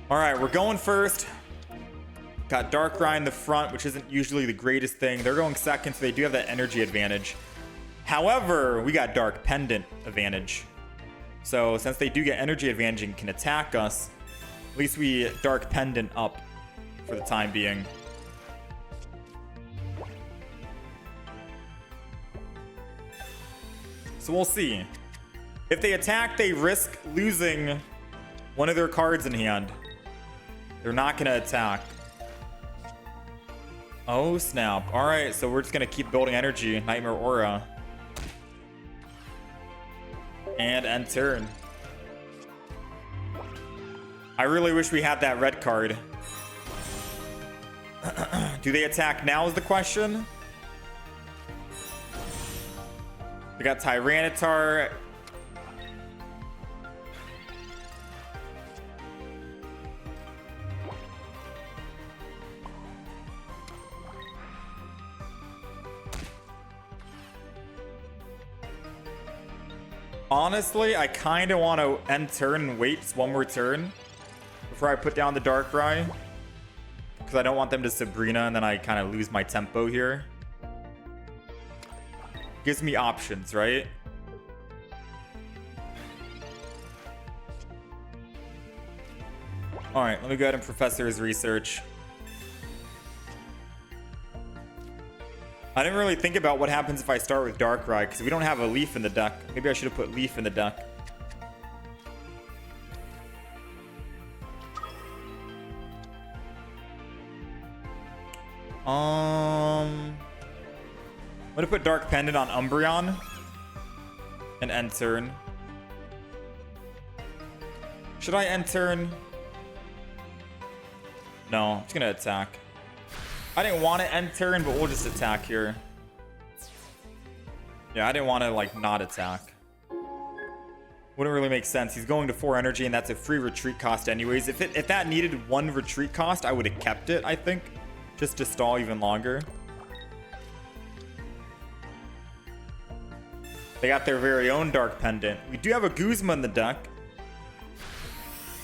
All right, we're going first. Got Darkrai in the front, which isn't usually the greatest thing. They're going second, so they do have that energy advantage. However, we got Dark Pendant advantage. So since they do get energy advantage and can attack us, at least we Dark Pendant up for the time being. So we'll see. If they attack, they risk losing one of their cards in hand. They're not going to attack. Oh, snap. All right, so we're just going to keep building energy. Nightmare Aura. And end turn. I really wish we had that red card. Do they attack now is the question. We got Tyranitar. Honestly, I kind of want to end turn and wait one more turn before I put down the Darkrai, because I don't want them to Sabrina and then I kind of lose my tempo here. Gives me options, right? All right, let me go ahead and Professor's Research. I didn't really think about what happens if I start with Darkrai, because we don't have a Leaf in the deck. Maybe I should have put Leaf in the deck. I'm gonna put Dark Pendant on Umbreon and end turn. Should I end turn? No, I'm just gonna attack. I didn't want to end turn, but we'll just attack here. Yeah, I didn't want to like not attack. Wouldn't really make sense. He's going to 4 energy, and that's a free retreat cost anyways. If that needed 1 retreat cost, I would have kept it, I think, just to stall even longer. They got their very own Dark Pendant. We do have a Guzma in the deck.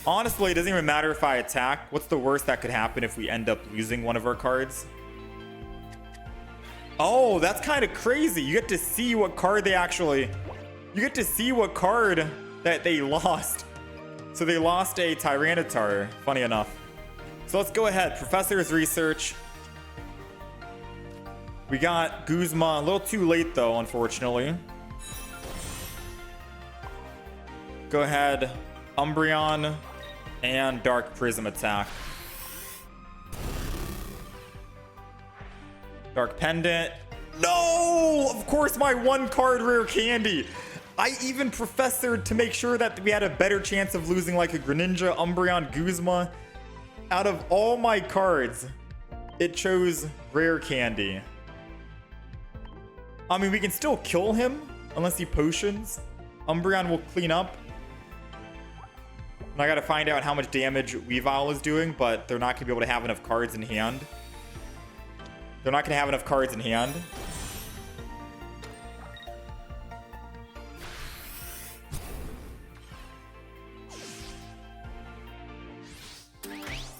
Honestly, it doesn't even matter if I attack. What's the worst that could happen if we end up losing one of our cards? Oh, that's kind of crazy. You get to see what card they actually... You get to see what card that they lost. So they lost a Tyranitar, funny enough. So let's go ahead. Professor's Research. We got Guzma. A little too late, though, unfortunately. Go ahead. Umbreon and Dark Prism attack. Dark Pendant. No! Of course, my 1 card rare candy. I even professored to make sure that we had a better chance of losing like a Greninja, Umbreon, Guzma. Out of all my cards, it chose rare candy. I mean, we can still kill him unless he potions. Umbreon will clean up. And I gotta find out how much damage Weavile is doing, but they're not gonna be able to have enough cards in hand. They're not gonna have enough cards in hand.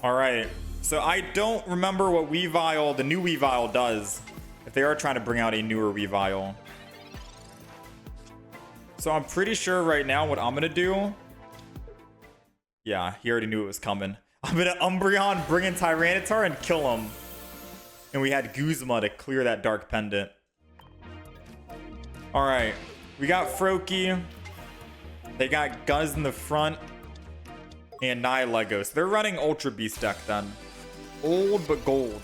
Alright, so I don't remember what Weavile, the new Weavile, does. If they are trying to bring out a newer Weavile. So I'm pretty sure right now what I'm gonna do... Yeah, he already knew it was coming. I'm gonna Umbreon, bring in Tyranitar, and kill him. And we had Guzma to clear that Dark Pendant. Alright, we got Froakie. They got Guz in the front. And Nihilego. So they're running Ultra Beast deck then. Old but gold.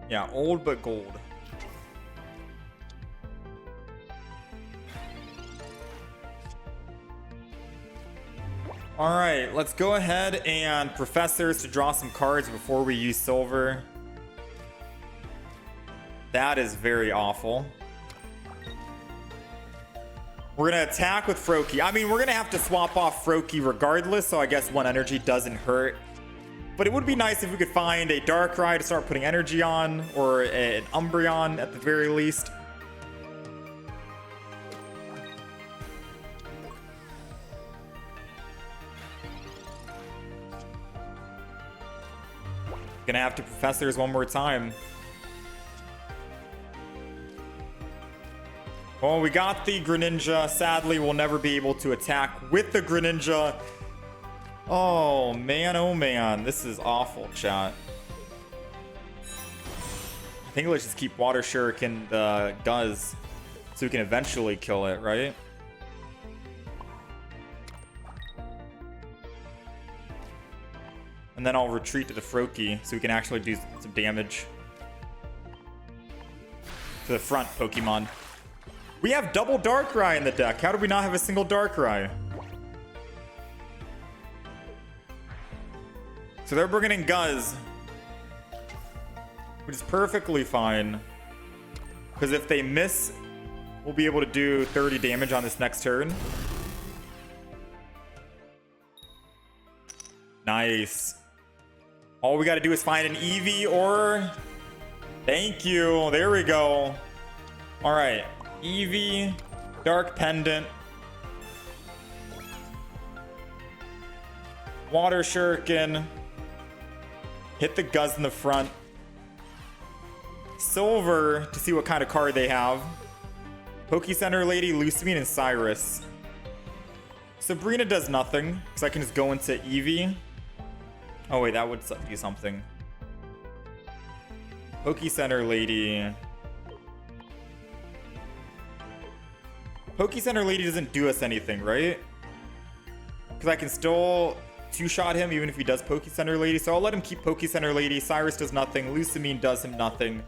Yeah, old but gold. Alright, let's go ahead and Professors to draw some cards before we use Silver. That is very awful. We're going to attack with Froakie. I mean, we're going to have to swap off Froakie regardless, so I guess 1 energy doesn't hurt. But it would be nice if we could find a Darkrai to start putting energy on, or an Umbreon at the very least. Gonna have to Professors one more time. Well, we got the Greninja. Sadly, we'll never be able to attack with the Greninja. Oh man, this is awful, chat. I think let's just keep Water Shuriken the Guz so we can eventually kill it, right? And then I'll retreat to the Froakie so we can actually do some damage to the front Pokemon. We have double Darkrai in the deck. How do we not have a single Darkrai? So they're bringing in Guz, which is perfectly fine. Because if they miss, we'll be able to do 30 damage on this next turn. Nice. All we got to do is find an Eevee or... Thank you. There we go. All right. Eevee, Dark Pendant, Water Shuriken, hit the Guz in the front, Silver to see what kind of card they have, Poke Center Lady, Lusamine, and Cyrus. Sabrina does nothing because I can just go into Eevee. Oh wait, that would do something. Poke Center Lady. Poke Center Lady doesn't do us anything, right? Because I can still two-shot him even if he does Poke Center Lady. So I'll let him keep Poke Center Lady. Cyrus does nothing. Lusamine does him nothing.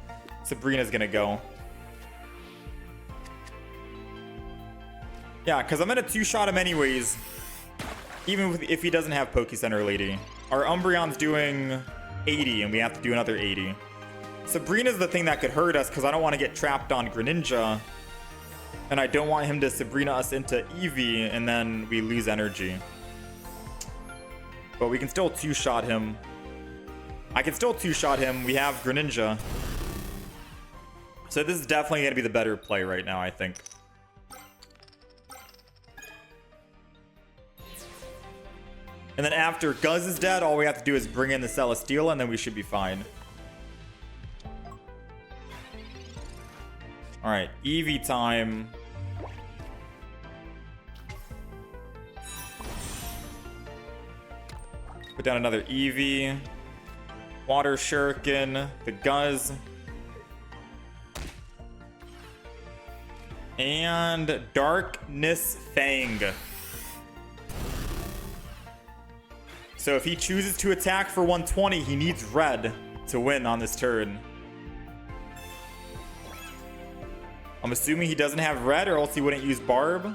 Sabrina's gonna go. Yeah, because I'm gonna two-shot him anyways. Even if he doesn't have Poke Center Lady. Our Umbreon's doing 80 and we have to do another 80. Sabrina's the thing that could hurt us because I don't want to get trapped on Greninja. And I don't want him to Sabrina us into Eevee and then we lose energy. But we can still two-shot him. I can still two-shot him. We have Greninja. So this is definitely going to be the better play right now, I think. And then after Guz is dead, all we have to do is bring in the Celesteela and then we should be fine. All right, Eevee time. Put down another Eevee. Water Shuriken, the Guz. And Darkness Fang. So if he chooses to attack for 120, he needs red to win on this turn. I'm assuming he doesn't have red or else he wouldn't use Barb.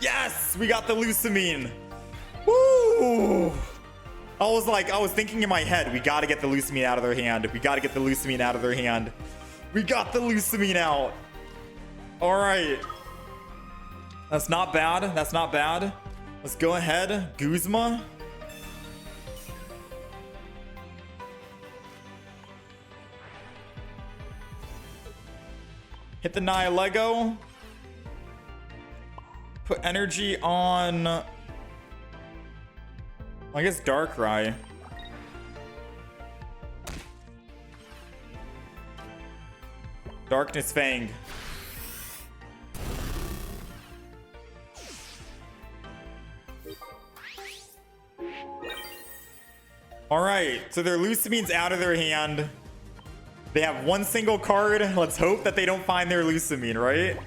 Yes! We got the Lusamine. Woo! I was thinking in my head, we gotta get the Lusamine out of their hand. We gotta get the Lusamine out of their hand. We got the Lusamine out. Alright. That's not bad. That's not bad. Let's go ahead. Guzma. Hit the Nihilego. Put energy on... I guess Darkrai. Darkness Fang. Alright, so their Lusamine's out of their hand. They have one single card. Let's hope that they don't find their Lusamine, right?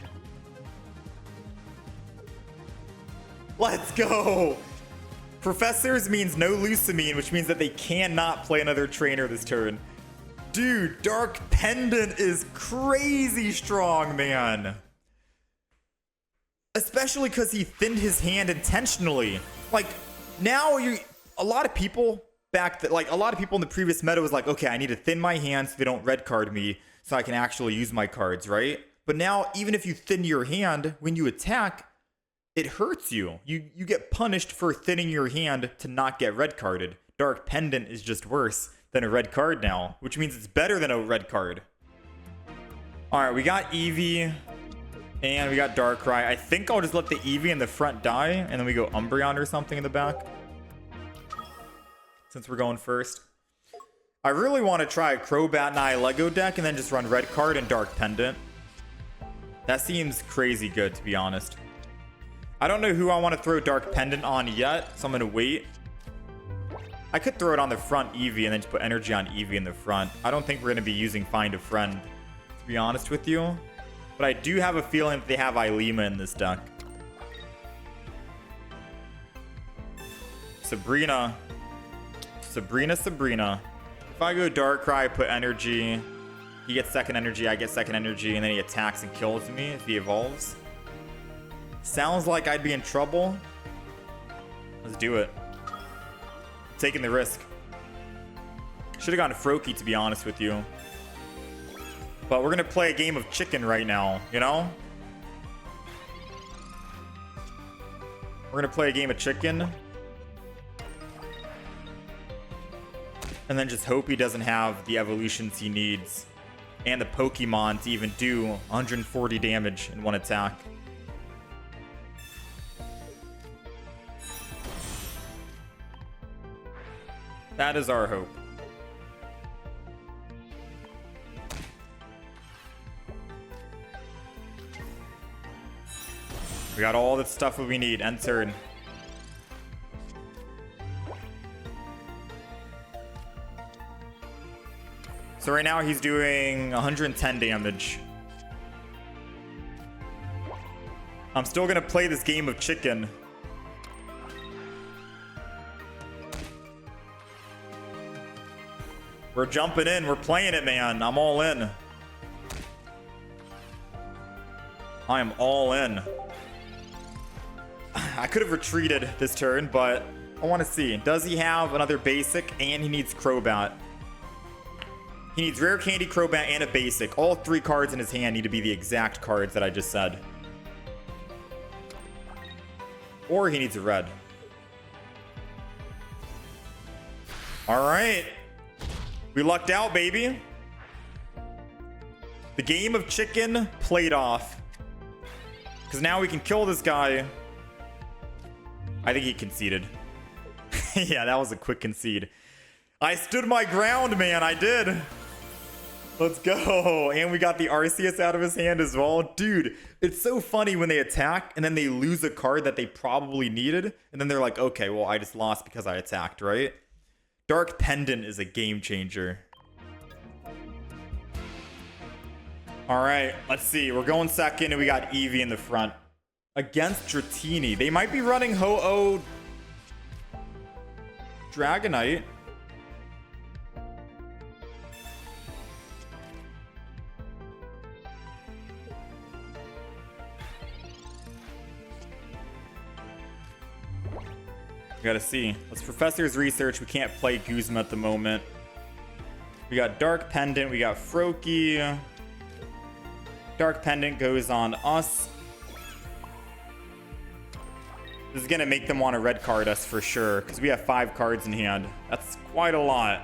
Let's go! Professors means no Lusamine, which means that they cannot play another trainer this turn. Dude, Dark Pendant is crazy strong, man. Especially because he thinned his hand intentionally. Like, now a lot of people in the previous meta was like, okay, I need to thin my hand so they don't red card me so I can actually use my cards, right? But now, even if you thin your hand, when you attack, it hurts you. You get punished for thinning your hand to not get red carded. Dark Pendant is just worse than a red card now, which means it's better than a red card. All right, we got Eevee. And we got Darkrai. I think I'll just let the Eevee in the front die, and then we go Umbreon or something in the back. Since we're going first. I really want to try a Crobat and I Lego deck and then just run Red Card and Dark Pendant. That seems crazy good, to be honest. I don't know who I want to throw Dark Pendant on yet, so I'm going to wait. I could throw it on the front Eevee and then just put energy on Eevee in the front. I don't think we're going to be using Find a Friend, to be honest with you. But I do have a feeling that they have Ilima in this deck. Sabrina. If I go Darkrai, put energy. He gets second energy, I get second energy, and then he attacks and kills me if he evolves. Sounds like I'd be in trouble. Let's do it. Taking the risk. Should have gone to Froakie, to be honest with you. But we're going to play a game of chicken right now, you know? We're going to play a game of chicken. And then just hope he doesn't have the evolutions he needs. And the Pokemon to even do 140 damage in one attack. That is our hope. We got all the stuff that we need. End turn. So right now he's doing 110 damage. I'm still gonna play this game of chicken. We're jumping in. We're playing it, man. I'm all in. I am all in. I could have retreated this turn, but I want to see. Does he have another basic? And he needs Crobat. He needs Rare Candy, Crobat, and a basic. All three cards in his hand need to be the exact cards that I just said. Or he needs a red. All right. We lucked out, baby. The game of chicken played off. Because now we can kill this guy. I think he conceded. Yeah, that was a quick concede. I stood my ground, man. I did. Let's go. And we got the Arceus out of his hand as well. Dude, it's so funny when they attack and then they lose a card that they probably needed. And then they're like, okay, well, I just lost because I attacked, right? Dark Pendant is a game changer. All right, let's see. We're going second, and we got Eevee in the front. Against Dratini. They might be running Ho-Oh Dragonite. We gotta see. Let's Professor's Research. We can't play Guzma at the moment. We got Dark Pendant. We got Froakie. Dark Pendant goes on us. This is gonna make them want to red card us for sure, because we have 5 cards in hand. That's quite a lot.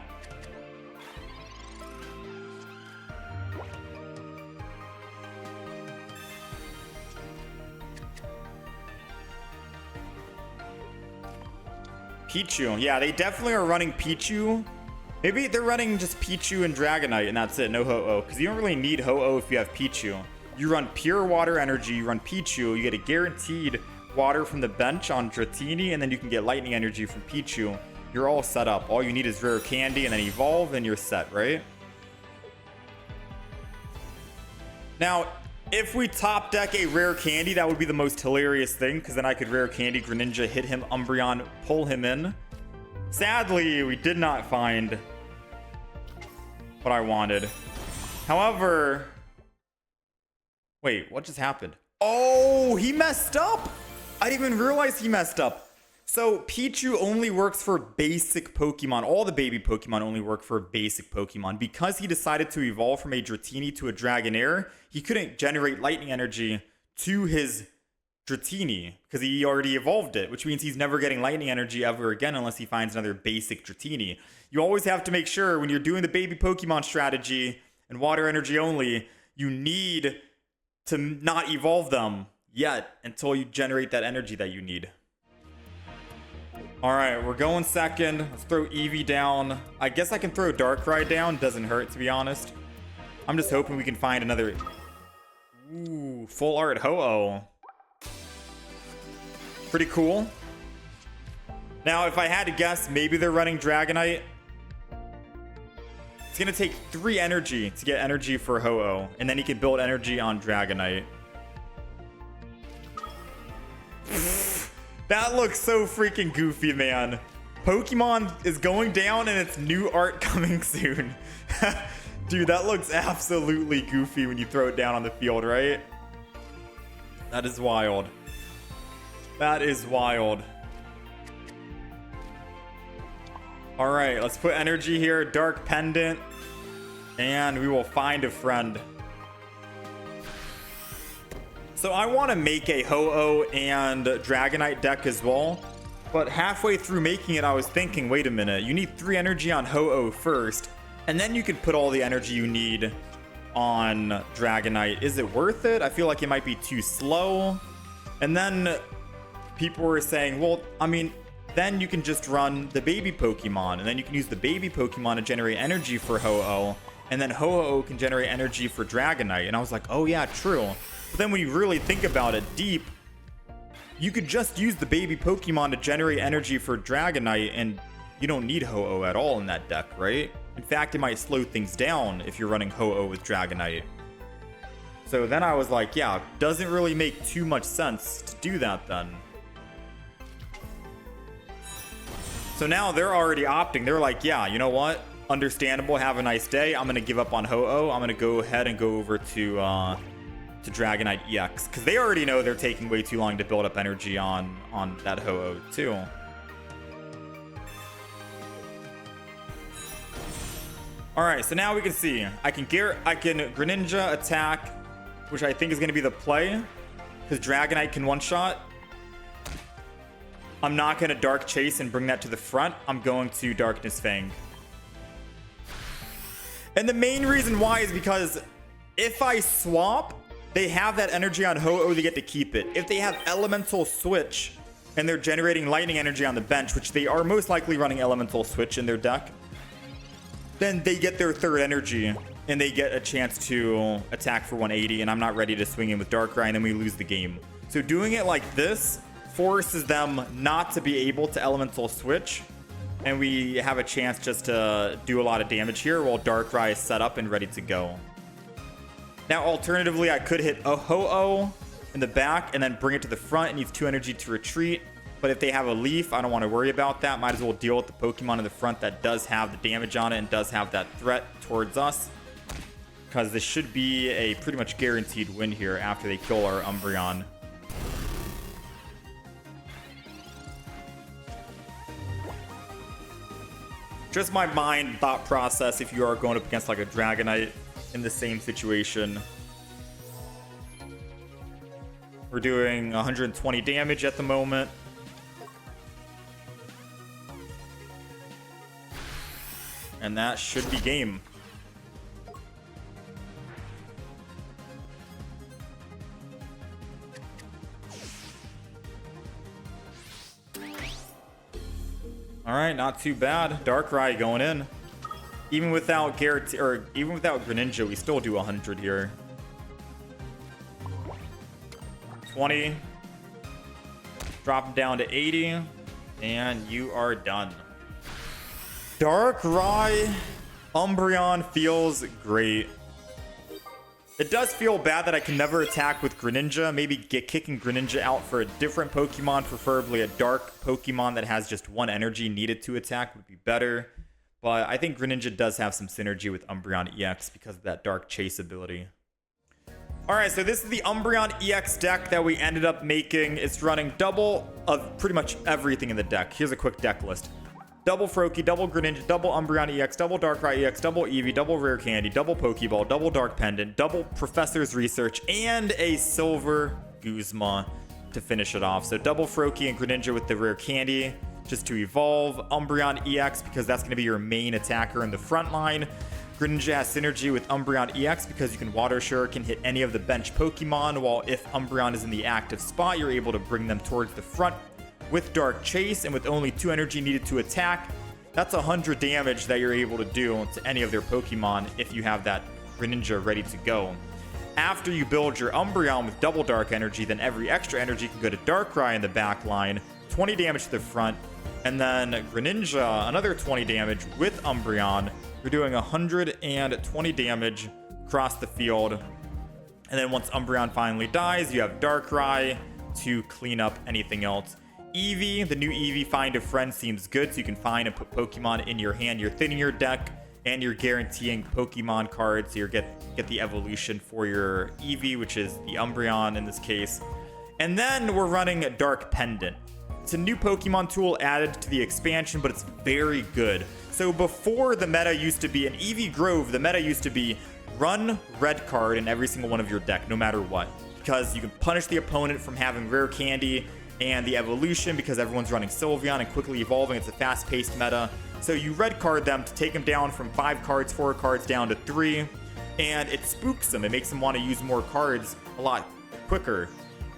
Pichu. Yeah, they definitely are running Pichu. Maybe they're running just Pichu and Dragonite, and that's it. No Ho-Oh. Because you don't really need Ho-Oh if you have Pichu. You run pure water energy, you run Pichu, you get a guaranteed water from the bench on Dratini, and then you can get lightning energy from Pichu. You're all set up. All you need is Rare Candy, and then Evolve, and you're set, right? Now, if we top deck a Rare Candy, that would be the most hilarious thing, because then I could Rare Candy Greninja, hit him Umbreon, pull him in. Sadly, we did not find what I wanted. However... Wait, what just happened? Oh, he messed up! I didn't even realize he messed up. So, Pichu only works for basic Pokemon. All the baby Pokemon only work for basic Pokemon. Because he decided to evolve from a Dratini to a Dragonair, he couldn't generate lightning energy to his Dratini, because he already evolved it, which means he's never getting lightning energy ever again unless he finds another basic Dratini. You always have to make sure when you're doing the baby Pokemon strategy and water energy only, you need to not evolve them yet until you generate that energy that you need. All right, we're going second. Let's throw Eevee down. I guess I can throw Darkrai down. Doesn't hurt, to be honest. I'm just hoping we can find another... Ooh, full art Ho-Oh. Pretty cool. Now, if I had to guess, maybe they're running Dragonite. It's going to take 3 energy to get energy for Ho-Oh. And then he can build energy on Dragonite. That looks so freaking goofy, man. Pokemon is going down and it's new art coming soon. Dude, that looks absolutely goofy when you throw it down on the field, right? That is wild. That is wild. All right, let's put energy here. Dark Pendant. And we will find a friend. So I want to make a Ho-Oh and Dragonite deck as well. But halfway through making it, I was thinking, wait a minute. You need 3 energy on Ho-Oh first. And then you could put all the energy you need on Dragonite. Is it worth it? I feel like it might be too slow. And then people were saying, well, I mean, then you can just run the baby Pokemon. And then you can use the baby Pokemon to generate energy for Ho-Oh. And then Ho-Oh can generate energy for Dragonite. And I was like, oh yeah, true. But then when you really think about it deep, you could just use the baby Pokemon to generate energy for Dragonite, and you don't need Ho-Oh at all in that deck, right? In fact, it might slow things down if you're running Ho-Oh with Dragonite. So then I was like, yeah, doesn't really make too much sense to do that then. So now they're already opting. They're like, yeah, you know what? Understandable. Have a nice day. I'm going to give up on Ho-Oh. I'm going to go ahead and go over to Dragonite EX, because they already know they're taking way too long to build up energy on that Ho-Oh too. All right, so now we can see I can Greninja attack, which I think is going to be the play, because Dragonite can one-shot. I'm not going to Dark Chase and bring that to the front. I'm going to Darkness Fang. And the main reason why is because if I swap, they have that energy on Ho-Oh, they get to keep it. If they have Elemental Switch and they're generating lightning energy on the bench, which they are most likely running Elemental Switch in their deck, then they get their 3rd energy and they get a chance to attack for 180, and I'm not ready to swing in with Darkrai, and then we lose the game. So doing it like this forces them not to be able to Elemental Switch, and we have a chance just to do a lot of damage here while Darkrai is set up and ready to go. Now, alternatively, I could hit a Ho-Oh in the back and then bring it to the front. It needs 2 energy to retreat. But if they have a Leaf, I don't want to worry about that. Might as well deal with the Pokemon in the front that does have the damage on it and does have that threat towards us, because this should be a pretty much guaranteed win here after they kill our Umbreon. Just my mind thought process if you are going up against like a Dragonite in the same situation. We're doing 120 damage at the moment. And that should be game. All right, not too bad. Darkrai going in. Even without Greninja, we still do 100 here. 20. Drop him down to 80. And you are done. Darkrai Umbreon feels great. It does feel bad that I can never attack with Greninja. Maybe kicking Greninja out for a different Pokemon, preferably a dark Pokemon that has just 1 energy needed to attack would be better. But I think Greninja does have some synergy with Umbreon EX because of that Dark Chase ability. Alright, so this is the Umbreon EX deck that we ended up making. It's running double of pretty much everything in the deck. Here's a quick deck list. Double Froakie, double Greninja, double Umbreon EX, double Darkrai EX, double Eevee, double Rare Candy, double Pokeball, double Dark Pendant, double Professor's Research, and a Silver Guzma to finish it off. So double Froakie and Greninja with the Rare Candy just to evolve. Umbreon EX because that's going to be your main attacker in the front line. Greninja has synergy with Umbreon EX because you can Water Shuriken hit any of the bench Pokemon, while if Umbreon is in the active spot, you're able to bring them towards the front with Dark Chase, and with only 2 energy needed to attack, that's 100 damage that you're able to do to any of their Pokemon if you have that Greninja ready to go. After you build your Umbreon with double Dark Energy, then every extra energy can go to Darkrai in the back line, 20 damage to the front, and then Greninja, another 20 damage with Umbreon. You're doing 120 damage across the field. And then once Umbreon finally dies, you have Darkrai to clean up anything else. Eevee, the new Eevee Find a Friend seems good, so you can find and put Pokemon in your hand. You're thinning your deck, and you're guaranteeing Pokemon cards, so you get the evolution for your Eevee, which is the Umbreon in this case. And then we're running a Dark Pendant. It's a new Pokemon tool added to the expansion, but it's very good. So before, the meta used to be, in Eevee Grove, the meta used to be run red card in every single one of your deck, no matter what. Because you can punish the opponent from having rare candy and the evolution, because everyone's running Sylveon and quickly evolving. It's a fast-paced meta. So you red card them to take them down from 5 cards, 4 cards down to 3. And it spooks them. It makes them want to use more cards a lot quicker.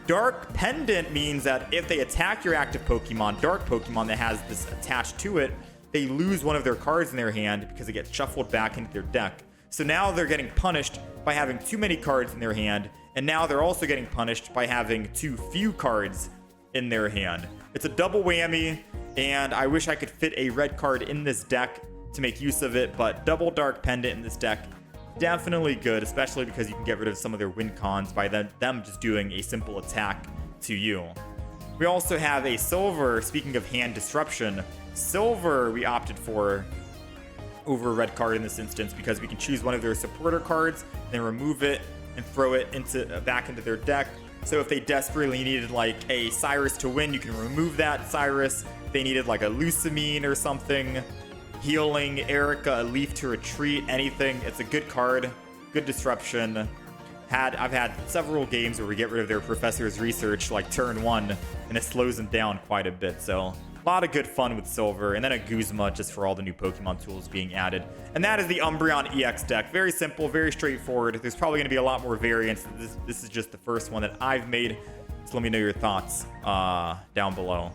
Dark Pendant means that if they attack your active Pokemon, Dark Pokemon that has this attached to it, they lose one of their cards in their hand because it gets shuffled back into their deck. So now they're getting punished by having too many cards in their hand, and now they're also getting punished by having too few cards in their hand. It's a double whammy, and I wish I could fit a red card in this deck to make use of it, but double Dark Pendant in this deck, definitely good, especially because you can get rid of some of their win cons by them just doing a simple attack to you. We also have a Silver. Speaking of hand disruption, Silver we opted for over red card in this instance because we can choose one of their supporter cards, then remove it and throw it back into their deck. So if they desperately needed like a Cyrus to win, you can remove that Cyrus. If they needed like a Lucamine or something, Healing, Erica, a Leaf to Retreat, anything. It's a good card, good disruption. I've had several games where we get rid of their Professor's Research like turn 1, and it slows them down quite a bit. So a lot of good fun with Silver, and then a Guzma just for all the new Pokemon tools being added. And that is the Umbreon EX deck. Very simple, very straightforward. There's probably going to be a lot more variants. This is just the first one that I've made. So let me know your thoughts down below.